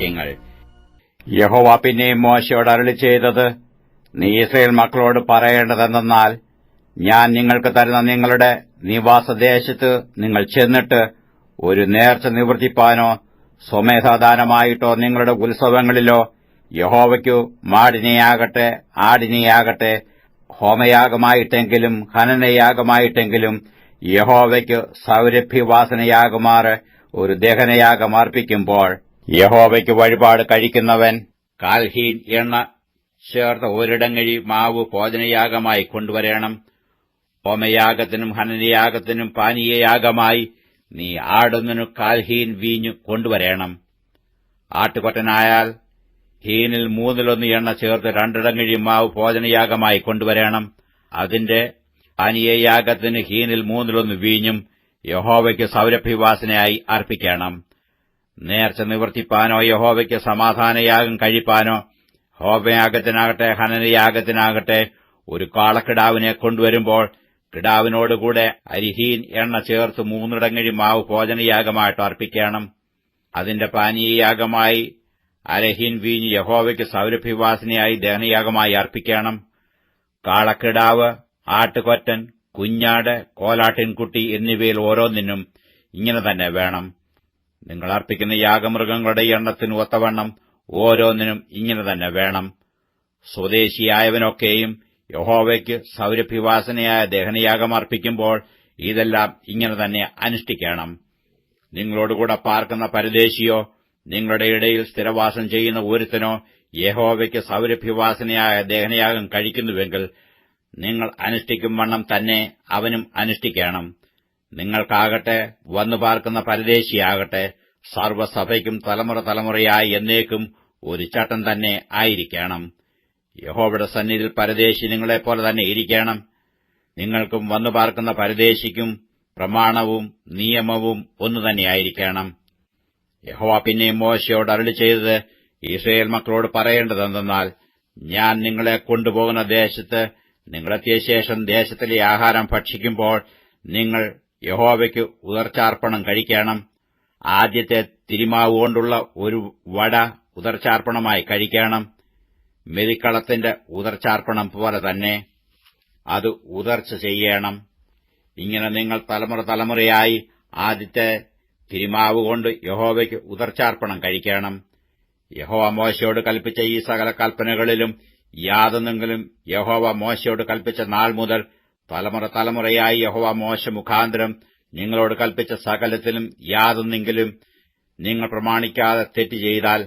വാക്യങ്ങൾ. യഹോവ പിന്നെയും മോശയോട് അരുളിച്ചെയ്തത്, നീ യിസ്രായേൽ മക്കളോട് പറയേണ്ടതെന്തെന്നാൽ, ഞാൻ നിങ്ങൾക്ക് തരുന്ന നിങ്ങളുടെ നിവാസദേശത്ത് നിങ്ങൾ ചെന്നിട്ട് ഒരു നേർച്ച നിവർത്തിപ്പാനോ സ്വമേധാദാനമായിട്ടോ നിങ്ങളുടെ ഉത്സവങ്ങളിലോ യഹോവയ്ക്കു മാടിനെയാകട്ടെ ആടിനെയാകട്ടെ ഹോമയാഗമായിട്ടെങ്കിലും ഹനനയാഗമായിട്ടെങ്കിലും യഹോവയ്ക്കു സൗരഭ്യവാസനയാകുമാറ് ഒരു ദഹനയാഗം അർപ്പിക്കുമ്പോൾ യഹോവയ്ക്ക് വഴിപാട് കഴിക്കുന്നവൻ കാൽഹീൻ എണ്ണ ചേർത്ത ഒരിടങ്ങഴി മാവ് ഭോജനയാഗമായി കൊണ്ടുവരേണം. ഹോമയാഗത്തിനും ഹനനയാഗത്തിനും പാനീയയാഗമായി നീ ആടൊന്നിനു കാൽഹീൻ വീഞ്ഞു കൊണ്ടുവരേണം. ആട്ടുകൊറ്റനായാൽ ഹീനിൽ 1/3 എണ്ണ ചേർത്ത് 2 ഇടങ്ങഴി മാവ് ഭോജനയാഗമായി കൊണ്ടുവരേണം. അതിന്റെ പാനീയയാഗത്തിന് ഹീനിൽ 1/3 വീഞ്ഞും യഹോവയ്ക്ക് സൗരഭ്യവാസനയായി അർപ്പിക്കണം. നേർച്ച നിവർത്തിപ്പാനോ യഹോവയ്ക്ക് സമാധാനയാഗം കഴിപ്പാനോ ഹോമയാഗത്തിനാകട്ടെ ഹനനയാഗത്തിനാകട്ടെ ഒരു കാളക്കിടാവിനെ കൊണ്ടുവരുമ്പോൾ കിടാവിനോടുകൂടെ അരിഹീൻ എണ്ണ ചേർത്ത് 3 ഇടങ്ങഴി മാവ് ഭോജനയാഗമായിട്ട് അർപ്പിക്കണം. അതിന്റെ പാനീയയാഗമായി അരഹീൻ വീഞ്ഞ് യഹോവയ്ക്ക് സൗരഭ്യവാസനയായി ദഹനയാഗമായി അർപ്പിക്കണം. കാളക്കിടാവ്, ആട്ടുകൊറ്റൻ, കുഞ്ഞാട്, കോലാട്ടിൻകുട്ടി എന്നിവയിൽ ഓരോന്നിനും ഇങ്ങനെ തന്നെ വേണം. നിങ്ങൾ അർപ്പിക്കുന്ന യാഗമൃഗങ്ങളുടെ എണ്ണത്തിന് ഒത്തവണ്ണം ഓരോന്നിനും ഇങ്ങനെ തന്നെ വേണം. സ്വദേശിയായവനൊക്കെയും യഹോവയ്ക്ക് സൗരഭ്യവാസനയായ ദഹനയാഗം അർപ്പിക്കുമ്പോൾ ഇതെല്ലാം ഇങ്ങനെ തന്നെ അനുഷ്ഠിക്കണം. നിങ്ങളോടുകൂടെ പാർക്കുന്ന പരദേശിയോ നിങ്ങളുടെ ഇടയിൽ സ്ഥിരവാസം ചെയ്യുന്ന ഒരുത്തനോ യഹോവയ്ക്ക് സൗരഭ്യവാസനയായ ദഹനയാഗം കഴിക്കുന്നുവെങ്കിൽ നിങ്ങൾ അനുഷ്ഠിക്കും വണ്ണം തന്നെ അവനും അനുഷ്ഠിക്കണം. നിങ്ങൾക്കാകട്ടെ വന്നു പാർക്കുന്ന പരദേശിയാകട്ടെ സർവ്വസഭയ്ക്കും തലമുറ തലമുറയായി എന്നേക്കും ഒരു ചട്ടം തന്നെ ആയിരിക്കണം. യഹോവയുടെ സന്നിധിയിൽ പരദേശി നിങ്ങളെപ്പോലെ തന്നെ ഇരിക്കണം. നിങ്ങൾക്കും വന്നു പാർക്കുന്ന പരദേശിക്കും പ്രമാണവും നിയമവും ഒന്നുതന്നെയായിരിക്കണം. യഹോവ പിന്നെയും മോശയോട് അരുളിച്ചെയ്തത്, ഇസ്രായേൽ മക്കളോട് പറയേണ്ടതെന്തെന്നാൽ, ഞാൻ നിങ്ങളെ കൊണ്ടുപോകുന്ന ദേശത്ത് നിങ്ങളെത്തിയ ശേഷം ദേശത്തിലെ ആഹാരം ഭക്ഷിക്കുമ്പോൾ നിങ്ങൾ യഹോവയ്ക്ക് ഉദർച്ചാർപ്പണം കഴിക്കണം. ആദ്യത്തെ തിരുമാവ് കൊണ്ടുള്ള ഒരു വട ഉദർച്ചാർപ്പണമായി കഴിക്കണം. മെതിക്കളത്തിന്റെ ഉദർച്ചാർപ്പണം പോലെ തന്നെ അത് ഉദർച്ച ചെയ്യണം. ഇങ്ങനെ നിങ്ങൾ തലമുറ തലമുറയായി ആദ്യത്തെ തിരുമാവ് കൊണ്ട് യഹോവയ്ക്ക് ഉദർച്ചാർപ്പണം കഴിക്കണം. യഹോവ മോശയോട് കൽപ്പിച്ച ഈ സകല കൽപ്പനകളിലും യാതൊന്നെങ്കിലും യഹോവ മോശയോട് കൽപ്പിച്ച നാൾ മുതൽ തലമുറ തലമുറയായി യഹോവ മോശ മുഖാന്തരം നിങ്ങളോട് കൽപ്പിച്ച സകലത്തിലും യാതൊന്നെങ്കിലും നിങ്ങൾ പ്രമാണിക്കാതെ തെറ്റ് ചെയ്താൽ,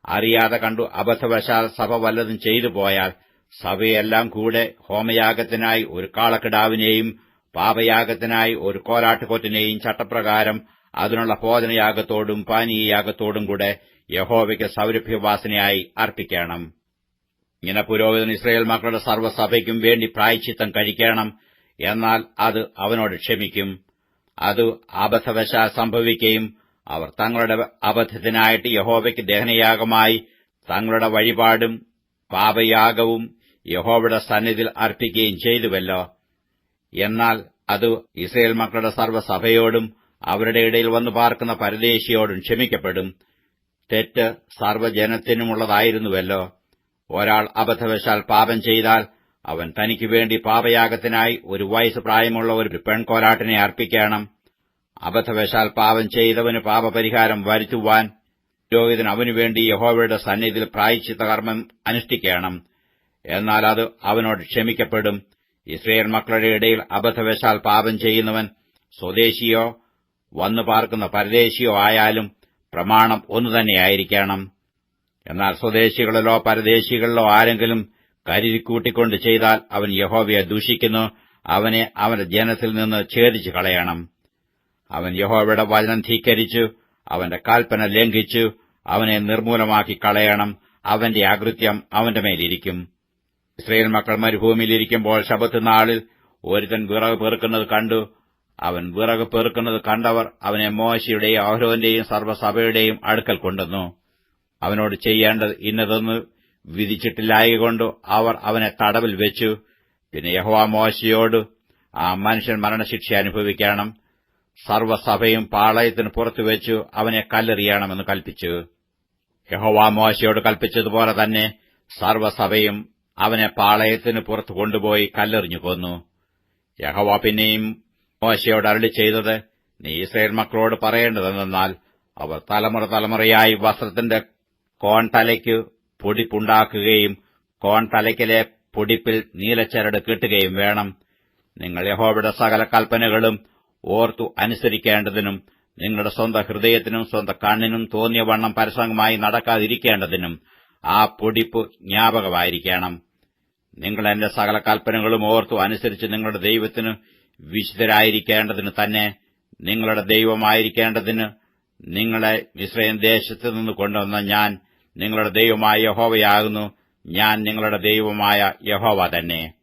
അറിയാതെ കണ്ടു അബദ്ധവശാൽ സഭ വല്ലതും ചെയ്തു പോയാൽ, സഭയെല്ലാം കൂടെ ഹോമയാഗത്തിനായി ഒരു കാളക്കിടാവിനെയും പാപയാഗത്തിനായി ഒരു കോലാട്ടുകൊറ്റനെയും ചട്ടപ്രകാരം അതിനുള്ള ഭോജനയാഗത്തോടും പാനീയയാഗത്തോടും കൂടെ യഹോവയ്ക്ക് സൗരഭ്യവാസനയായി അർപ്പിക്കണം. ഇങ്ങനെ പുരോഹിതൻ ഇസ്രായേൽ മക്കളുടെ സർവ്വസഭയ്ക്കും വേണ്ടി പ്രായശ്ചിത്തം കഴിക്കണം. എന്നാൽ അത് അവനോട് ക്ഷമിക്കും. അത് അബദ്ധവശാൽ സംഭവിക്കുകയും അവർ തങ്ങളുടെ അബദ്ധത്തിനായിട്ട് യഹോവയ്ക്ക് ദഹനയാഗമായി തങ്ങളുടെ വഴിപാടും പാപയാഗവും യഹോവയുടെ സന്നിധിയിൽ അർപ്പിക്കുകയും ചെയ്തുവല്ലോ. എന്നാൽ അത് ഇസ്രായേൽ മക്കളുടെ സർവ്വസഭയോടും അവരുടെ ഇടയിൽ വന്നു പാർക്കുന്ന പരദേശിയോടും ക്ഷമിക്കപ്പെടും. തെറ്റ് സർവ്വജനത്തിനുമുള്ളതായിരുന്നുവല്ലോ. ഒരാൾ അബദ്ധവശാൽ പാപം ചെയ്താൽ അവൻ തനിക്ക് വേണ്ടി പാപയാഗത്തിനായി 1 വയസ്സ് പ്രായമുള്ള ഒരു പെൺകോലാട്ടിനെ അർപ്പിക്കണം. അബദ്ധവശാൽ പാപം ചെയ്തവന് പാപപരിഹാരം വരുത്തുവാൻ പുരോഹിതൻ അവനുവേണ്ടി യഹോവയുടെ സന്നിധിയിൽ പ്രായശ്ചിത്തകർമ്മം അനുഷ്ഠിക്കണം. എന്നാൽ അത് അവനോട് ക്ഷമിക്കപ്പെടും. ഇസ്രായേൽ മക്കളുടെ ഇടയിൽ അബദ്ധവശാൽ പാപം ചെയ്യുന്നവൻ സ്വദേശിയോ വന്നു പാർക്കുന്ന പരദേശിയോ ആയാലും പ്രമാണം ഒന്നുതന്നെയായിരിക്കണം. എന്നാൽ സ്വദേശികളിലോ പരദേശികളിലോ ആരെങ്കിലും കരുതിക്കൂട്ടിക്കൊണ്ട് ചെയ്താൽ അവൻ യഹോവയെ ദൂഷിക്കുന്നു. അവനെ അവന്റെ ജനത്തിൽ നിന്ന് ഛേദിച്ചു കളയണം. അവൻ യഹോവയുടെ വചനം ധിക്കരിച്ചു, അവന്റെ കൽപ്പന ലംഘിച്ചു, അവനെ നിർമൂലമാക്കി കളയണം. അവന്റെ അകൃത്യം അവന്റെ മേലിരിക്കും. ഇസ്രായേൽ മക്കൾ മരുഭൂമിയിലിരിക്കുമ്പോൾ ശബ്ബത്ത് നാളിൽ ഒരുത്തൻ വിറക് പെറുക്കുന്നത് കണ്ടു. അവൻ വിറക് പെറുക്കുന്നത് കണ്ടവർ അവനെ മോശയുടെയും അഹരോന്റെയും സർവ്വസഭയുടെയും അടുക്കൽ കൊണ്ടുവന്നു. അവനോട് ചെയ്യേണ്ടത് ഇന്നതെന്ന് വിധിച്ചിട്ടില്ലായകൊണ്ട് അവർ അവനെ തടവിൽ വെച്ചു. പിന്നെ യഹോവ മോശയോട്, ആ മനുഷ്യൻ മരണശിക്ഷ അനുഭവിക്കണം. സർവ്വസഭയും പാളയത്തിന് പുറത്തുവെച്ചു അവനെ കല്ലെറിയണമെന്ന് കൽപ്പിച്ചു. യഹോവ മോശയോട് കൽപ്പിച്ചതുപോലെ തന്നെ സർവ്വസഭയും അവനെ പാളയത്തിന് പുറത്തു കൊണ്ടുപോയി കല്ലെറിഞ്ഞു കൊന്നു. യഹോവ പിന്നെയും മോശയോട് അരുളിച്ചെയ്തത്, നീ യിസ്രായേൽ മക്കളോട് പറയേണ്ടതെന്നാൽ, അവർ തലമുറ തലമുറയായി വസ്ത്രത്തിന്റെ കോൺതലയ്ക്കു പൊടിപ്പുണ്ടാക്കുകയും കോൺതലയ്ക്കലെ പൊടിപ്പിൽ നീലച്ചരട് കെട്ടുകയും വേണം. നിങ്ങൾ യഹോവയുടെ സകല കൽപ്പനകളും ഓർത്തു അനുസരിക്കേണ്ടതിനും നിങ്ങളുടെ സ്വന്തം ഹൃദയത്തിനും സ്വന്തം കണ്ണിനും തോന്നിയ വണ്ണം പരസംഗമായി നടക്കാതിരിക്കേണ്ടതിനും ആ പൊടിപ്പ് ജ്ഞാപകമായിരിക്കണം. നിങ്ങൾ എന്റെ സകല കൽപ്പനകളും ഓർത്തു അനുസരിച്ച് നിങ്ങളുടെ ദൈവത്തിന് വിശുദ്ധരായിരിക്കേണ്ടതിന് തന്നെ നിങ്ങളുടെ ദൈവമായിരിക്കേണ്ടതിന് നിങ്ങളെ മിസ്രയീം ദേശത്തുനിന്ന് കൊണ്ടുവന്ന ഞാൻ നിങ്ങളുടെ ദൈവമായ യഹോവയാകുന്നു. ഞാൻ നിങ്ങളുടെ ദൈവമായ യഹോവ തന്നെ.